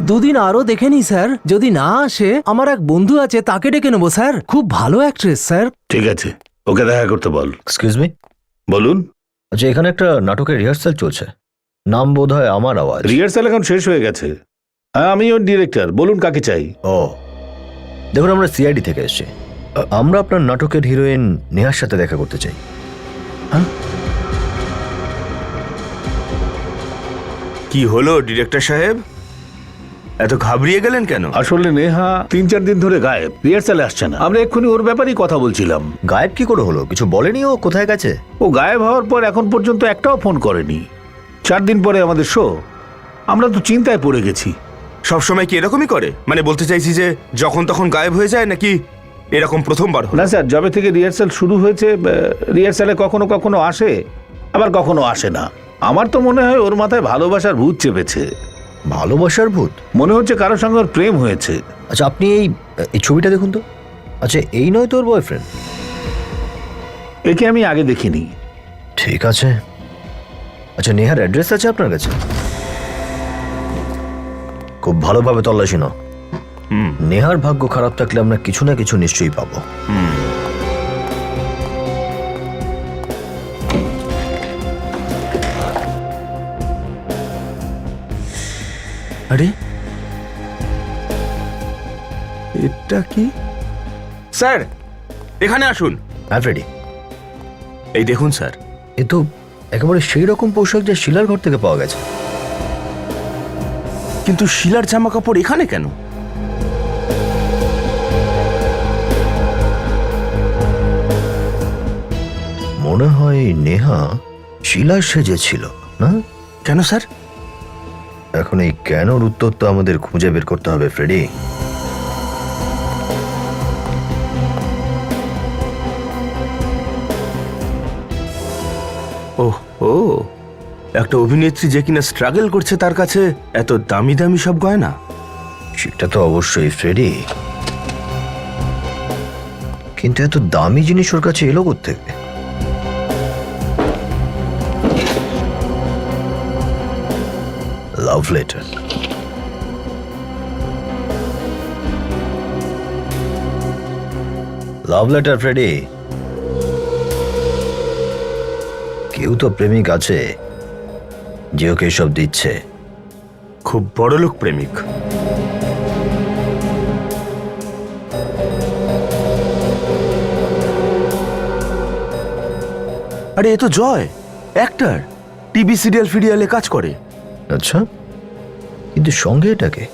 দুদিন আরো দেখে নি স্যার, যদি না আসে আমার এক বন্ধু আছে তাকে ডেকে নেবো স্যার, খুব ভালো অ্যাক্ট্রেস স্যার। ঠিক আছে, ওকে দেখা করতে বল। এক্সকিউজ মি, বলুন। আচ্ছা এখানে একটা নাটকের রিহার্সাল চলছে, নাম বোধ হয় আমার আওয়াজ। রিহার্সাল এখন শেষ হয়ে গেছে। হ্যাঁ, আমি ওর ডিরেক্টর। বলুন কাকে চাই। ও দেখুন, আমরা সিআইডি থেকে এসেছি। আমরা আপনার নাটকের হিরোইন নেহার সাথে দেখা করতে চাই। কি হলো ডিরেক্টর সাহেব, এত ঘাবড়িয়ে গেলেন কেন? আসলে নেহা 3-4 দিন ধরে গায়েব, রিহার্সালে আসছে না। আমরা এক্ষুনি ওর ব্যাপারেই কথা বলছিলাম। গায়েব কি করে হলো? কিছু বলেনি ও কোথায় গেছে? ও গায়েব হওয়ার পর এখন পর্যন্ত একটাও ফোন করেনি। 4 দিন পরে আমাদের শো, আমরা তো চিন্তায় পড়ে গেছি। সবসময় কি এরকমই করে? মানে বলতে চাইছি যে যখন তখন গায়েব হয়ে যায়, নাকি এরকম প্রথমবার হলো? না স্যার, যবে থেকে রিহার্সাল শুরু হয়েছে রিহার্সালে কখনো কখনো আসে, আবার কখনো আসে না। আমার তো মনে হয় ওর মাথায় ভালোবাসার ভূত চেপেছে। ভালোবাসার ভূত? মনে হচ্ছে কারোর সঙ্গে ওর প্রেম হয়েছে। আচ্ছা আপনি এই ছবিটা দেখুন তো। আচ্ছা এই নয় তোর বয়ফ্রেন্ড? একে আমি আগে দেখিনি। ঠিক আছে। আচ্ছা নেহার অ্যাড্রেস আছে আপনার কাছে? খুব ভালোভাবে তল্লাশি নাও। নেহার ভাগ্য খারাপ থাকলে আমরা কিছু না কিছু নিশ্চয়ই পাবো। আরে এটা কি? স্যার এখানে আসুন। অ্যালফ্রেডি, এই দেখুন স্যার, এ তো একেবারে সেই রকম পোশাক যা শিলার ঘর থেকে পাওয়া গেছে। কিন্তু শিলার জামা কাপড় এখানে কেন? মনে হয় নেহা শিলার সেজেছিল না? কেন স্যার? এখন এই কেনর উত্তর তো আমাদের খুঁজে বের করতে হবে ফ্রেডি। ওহ ও, একটা অভিনেত্রী যে কিনা স্ট্রাগল করছে, তার কাছে এত দামি দামি সব গয়না। সেটা তো অবশ্যই ফ্রেডি, কিন্তু এত দামি জিনিস ওর কাছে এলো কোত্থেকে? Love letter. Love letter Freddy. কেউ তো প্রেমিক আছে যে ওকে এসব দিচ্ছে। খুব বড়লোক প্রেমিক। আরে এ তো জয়, অ্যাক্টর, টিভি সিরিয়াল ফিরিয়ালে কাজ করে। আচ্ছা, কিন্তু সঙ্গে এটাকে?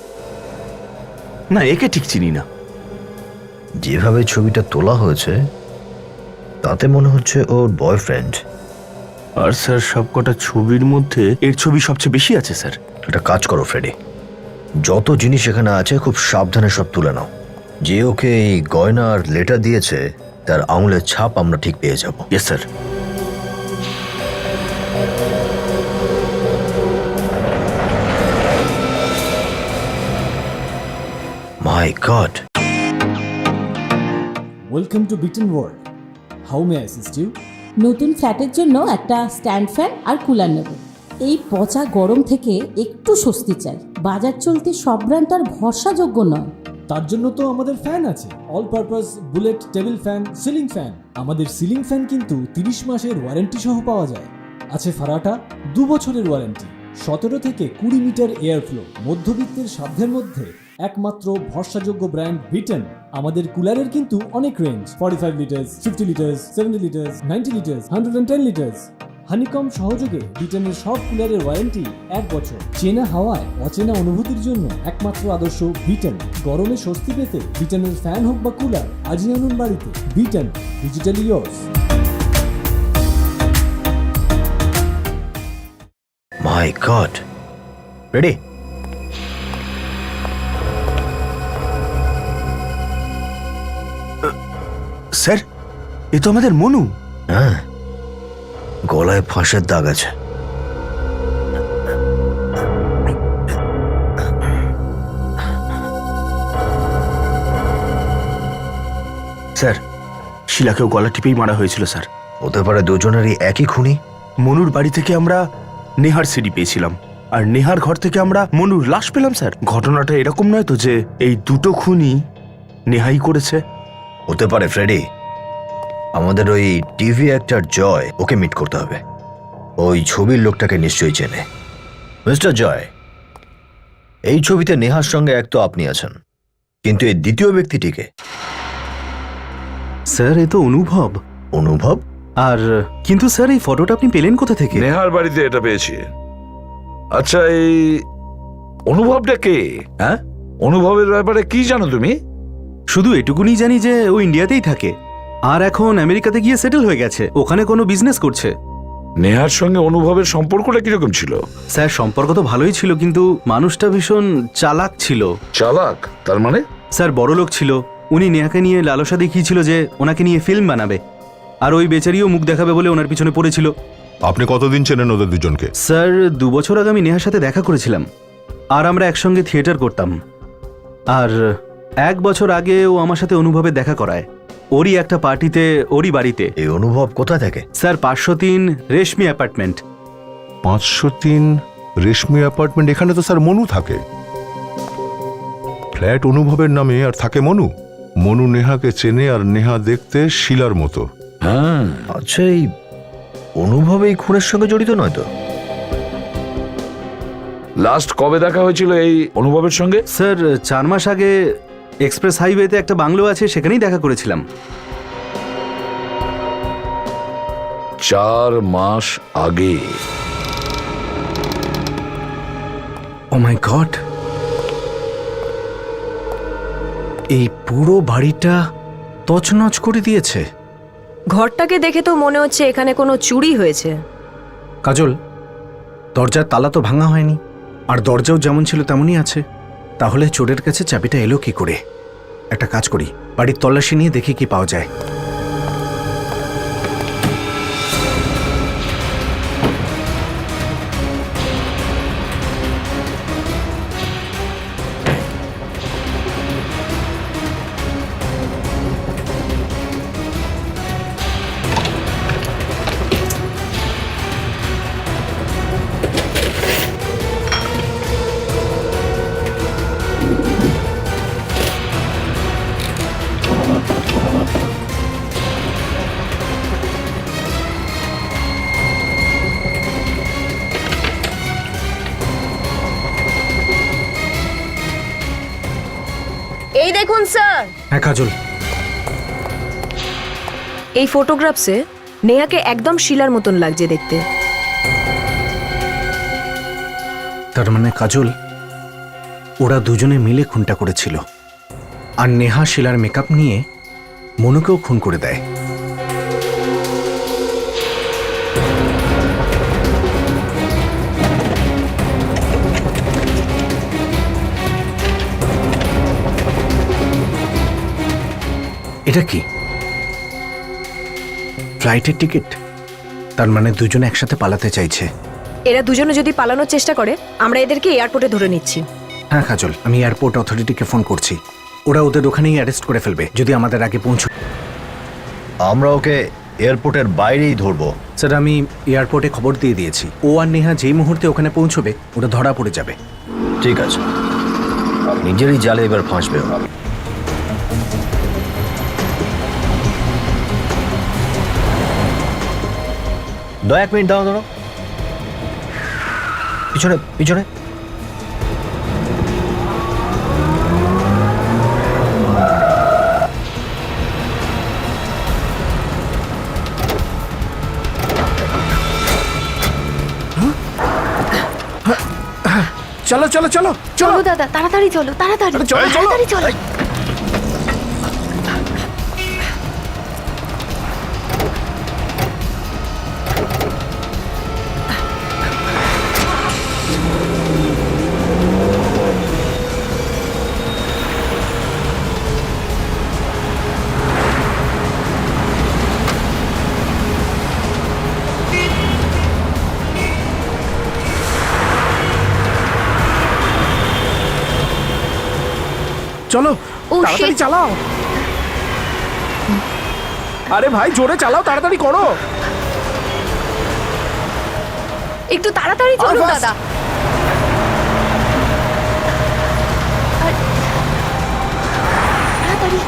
না, একে ঠিক চিনি না। যেভাবে ছবিটা তোলা হয়েছে তাতে মনে হচ্ছে ওর বয়ফ্রেন্ড। আর স্যার সবকটা ছবির মধ্যে এর ছবি সবচেয়ে বেশি আছে স্যার। একটা কাজ করো ফ্রেডি, যত জিনিস এখানে আছে খুব সাবধানে সব তুলে নাও। যে ওকে এই গয়না আর লেটার দিয়েছে তার আঙুলের ছাপ আমরা ঠিক পেয়ে যাব। Yes sir. My God. Welcome to Beaten world. How may I assist you? নতুন ফ্ল্যাটের জন্য একটা স্ট্যান্ড ফ্যান আর কুলার নেব। এই পচা গরম থেকে একটু স্বস্তি চাই। বাজার চলতে সব ব্র্যান্ড তো আর ভরসাযোগ্য নয়। তার জন্য তো আমাদের ফ্যান আছে, all purpose bullet table fan, ceiling fan. আমাদের সিলিং ফ্যান কিন্তু 30 মাসের ওয়ারেন্টি সহ পাওয়া যায়। আছে ফারাটা 2 বছরের ওয়ারেন্টি, 17 থেকে 20 মিটার এয়ার ফ্লো। মধ্যবিত্তের সাধ্যের মধ্যে একমাত্র ভরসাযোগ্য ব্র্যান্ড বিটেন। আমাদের কুলারের কিন্তু অনেক range, 45 litres, 50 litres, 70 litres, 90 litres, 110 litres. Honeycomb সহযোগে ব্রিটেনের সব কুলারের ওয়ারেন্টি 1 বছর। চেনা হাওয়ায় অচেনা অনুভূতির জন্য একমাত্র আদর্শ ব্রিটেন। গরমে স্বস্তি পেতে ব্রিটেনের ফ্যান হোক বা কুলার, আজই আনুন বাড়িতে। Britain, digitally years. My god, ready? Sir, এ তো আমাদের মনু। হ্যাঁ, গলায় ফাঁসের দাগ আছে। স্যার, শিলাকেও গলা টিপেই মারা হয়েছিল স্যার। হতে পারে দুজনেরই একই খুনি। মনুর বাড়ি থেকে আমরা নেহার সিডি পেয়েছিলাম, আর নেহার ঘর থেকে আমরা মনুর লাশ পেলাম স্যার। ঘটনাটা এরকম নয় তো যে এই দুটো খুনি নেহাই করেছে? হতে পারে ফ্রেডি। আমাদের ওই টিভি অ্যাক্টর জয়, ওকে মিট করতে হবে। ওই ছবির লোকটাকে নিশ্চয়ই চেনে। মিস্টার জয়, এই ছবিতে নেহার সঙ্গে এক তো আপনি আছেন, কিন্তু এই দ্বিতীয় ব্যক্তিটিকে? স্যার, এ তো অনুভব। অনুভব? আর কিন্তু স্যার, এই ফটোটা আপনি পেলেন কোথা থেকে? নেহার বাড়িতে এটা পেয়েছি। আচ্ছা, এই অনুভবটা কে? হ্যাঁ, অনুভবের ব্যাপারে কি জানো তুমি? শুধু এটুকুনি জানি যে ও ইন্ডিয়াতেই থাকে, আর এখন আমেরিকাতে গিয়ে সেটেল হয়ে গেছে, ওখানে কোনো বিজনেস করছে। নেহার সঙ্গে অনুভবের সম্পর্কটা কিরকম ছিল? স্যার, সম্পর্ক তো ভালোই ছিল, কিন্তু মানুষটা ভীষণ চালাক ছিল। চালাক? তার মানে? স্যার, বড়লোক ছিল। উনি নেহাকে নিয়ে লালসা দেখিয়েছিল যে ওনাকে নিয়ে ফিল্ম বানাবে, আর ওই বেচারিও মুখ দেখাবে বলে ওনার পিছনে পড়েছিল। আপনি কতদিন চেনেন ওদের দুজনকে? স্যার, 2 বছর আগে আমি নেহার সাথে দেখা করেছিলাম, আর আমরা একসঙ্গে থিয়েটার করতাম। আর 1 বছর আগে ও আমার সাথে অনুভবে দেখা করায়, ওরই একটা পার্টিতে, ওরই বাড়িতে। এই অনুভব কোথায় থাকে? স্যার, 503 রেশমি অ্যাপার্টমেন্ট। 503 রেশমি অ্যাপার্টমেন্ট? এখানে তো স্যার মনু থাকে। ফ্ল্যাট অনুভবের নামে, আর থাকে মনু। মনু নেহাকে চেনে, আর নেহা দেখতে শিলার মতো। হ্যাঁ। আচ্ছা, এই অনুভব এই খুনের সঙ্গে জড়িত নয় তো? লাস্ট কবে দেখা হয়েছিল এই অনুভবের সঙ্গে? স্যার, 4 মাস আগে এক্সপ্রেস হাইওয়েতে একটা বাংলো আছে, সেখানেই দেখা করেছিলাম। 4 মাস আগে? ও মাই গড, এই পুরো বাড়িটা তছনছ করে দিয়েছে। ঘরটাকে দেখে তো মনে হচ্ছে এখানে কোনো চুরি হয়েছে। কাজল, দরজার তালা তো ভাঙা হয়নি, আর দরজাও যেমন ছিল তেমনই আছে। তাহলে চোরের কাছে চাবিটা এলো কি করে? একটা কাজ করি, বাড়ির তল্লাশি নিয়ে দেখি কি পাওয়া যায়। এই দেখুন স্যার। হ্যাঁ কাজল, এই ফটোগ্রাফসে নেহাকে একদম শিলার মতন লাগছে দেখতে। তার মানে কাজল, ওরা দুজনে মিলে খুনটা করেছিল, আর নেহা শিলার মেকআপ নিয়ে মনুকেও খুন করে দেয়। এটা কি? ফ্লাইটের টিকিট? তার মানে দুজনে একসাথে পালাতে চাইছে। এরা দুজনে যদি পালানোর চেষ্টা করে, আমরা এদেরকে এয়ারপোর্টে ধরে নিচ্ছি। হ্যাঁ কাজল, আমি এয়ারপোর্ট অথরিটিকে ফোন করছি। ওরা ওদের ওখানেই অ্যারেস্ট করে ফেলবে যদি আমাদের আগে পৌঁছ। আমরা ওকে এয়ারপোর্টের বাইরেই ধরবো। স্যার, আমি এয়ারপোর্টে খবর দিয়ে দিয়েছি। ও আর নেহা যেই মুহূর্তে ওখানে পৌঁছবে, ওটা ধরা পড়ে যাবে। ঠিক আছে, নিজেরই জালে এবার ফাঁসবে ও। এক মিনিট দাও, ধরো পিছনে পিছনে। চলো চলো চলো চলো চলো দাদা তাড়াতাড়ি চলো তাড়াতাড়ি আরে চলো, চলো। তাড়াতাড়ি চলো চলো ও, তাড়াতাড়ি shit! চালাও। আরে ভাই জোরে চালাও, তাড়াতাড়ি করো। একটু তাড়াতাড়ি চলো fast! দাদা তাড়াতাড়ি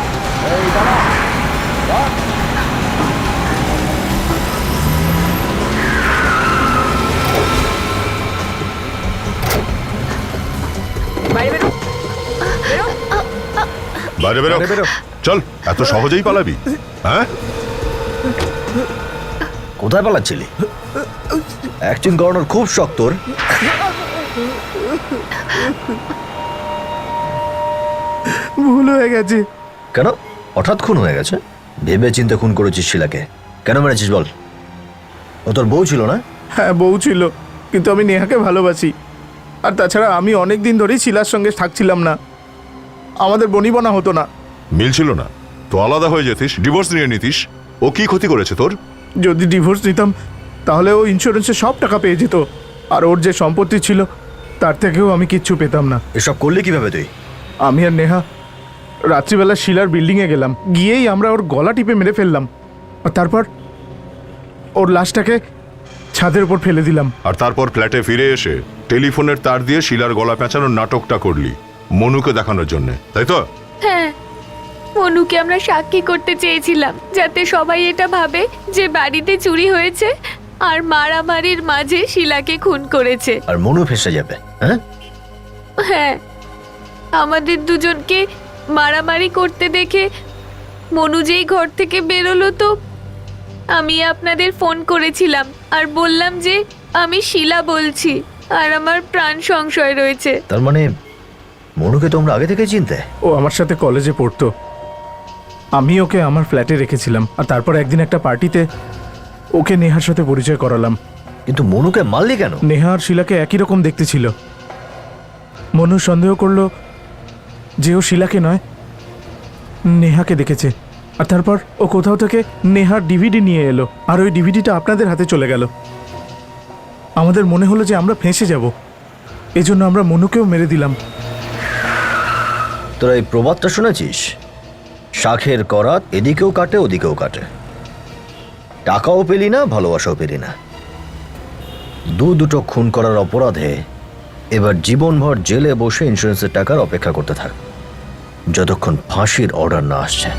বাইরে বেরো বাইরে বেরো চল, এত সহজেই পালাবি? হ্যাঁ, কোথায় পালাচ্ছিলি? অ্যাক্টিং করানোর খুব শখ তোর। ভুল হয়ে গেছে। কেন হঠাৎ খুন হয়ে গেছে? ভেবে চিন্তে খুন করেছিস শিলাকে, কেন মেরেছিস বল? ও তোর বউ ছিল না? হ্যাঁ বউ ছিল, কিন্তু আমি নেহাকে ভালোবাসি। আর তাছাড়া আমি অনেক দিন ধরেই শিলার সঙ্গে থাকছিলাম না, আমাদের বনিবনা হতো না। মিল ছিল না তো আলাদা হয়ে যেতিস, ডিভোর্স নিয়ে নিতিস। ও কি ক্ষতি করেছে তোর? যদি ডিভোর্স নিতাম তাহলে ও ইন্স্যুরেন্সে সব টাকা পেয়ে যেত, আর ওর যে সম্পত্তি ছিল তার থেকেও আমি কিচ্ছু পেতাম না। এসব করলি কিভাবে তুই? আমি আর নেহা রাত্রিবেলা শিলার বিল্ডিংয়ে গেলাম, গিয়েই আমরা ওর গলা টিপে মেরে ফেললাম, আর তারপর ওর লাশটাকে ছাদের উপর ফেলে দিলাম। আর তারপর ফ্ল্যাটে ফিরে এসে টেলিফোনের তার দিয়ে শিলার গলা পেঁচানোর নাটকটা করলি মনুকে দেখানোর জন্য, তাই তো? হ্যাঁ মনুকে আমরা সাক্ষী করতে চেয়েছিলাম, যাতে সবাই এটা ভাবে যে বাড়িতে চুরি হয়েছে আর মারামারির মাঝে শিলাকে খুন করেছে। আর মনু ফেসে যাবে। হ্যাঁ হ্যাঁ, আমাদের দুজনকে মারামারি করতে দেখে মনু যেই ঘর থেকে বেরোলো, তো আমি আপনাদের ফোন করেছিলাম আর বললাম যে আমি শিলা বলছি আর আমার প্রাণ সংশয় রয়েছে। তার মানে মনুকে তোমরা আগে থেকে চিনতে? ও আমার সাথে কলেজে পড়তো, আমি ওকে আমার ফ্ল্যাটে রেখেছিলাম, আর তারপর একদিন একটা পার্টিতে ওকে নেহার সাথে পরিচয় করালাম। কিন্তু মনুকে মারলি কেন? নেহা আর শিলাকে একই রকম দেখতে ছিল। মনু সন্দেহ করলো যে ও শিলাকে নয় নেহাকে দেখেছে, আর তারপর ও কোথাও থেকে নেহার ডিভিডি নিয়ে এলো, আর ওই ডিভিডিটা আপনাদের হাতে চলে গেল। আমাদের মনে হলো যে আমরা ফেঁসে যাব, এজন্য আমরা মনুকেও মেরে দিলাম। তোরা এই প্রবাদটা শুনেছিস? শাখের করাত এদিকেও কাটে ওদিকেও কাটে। টাকাও পেলি না, ভালোবাসাও পেলি না। দুটো খুন করার অপরাধে এবার জীবনভর জেলে বসে ইন্স্যুরেন্সের টাকার অপেক্ষা করতে থাক, যতক্ষণ ফাঁসির অর্ডার না আসছে।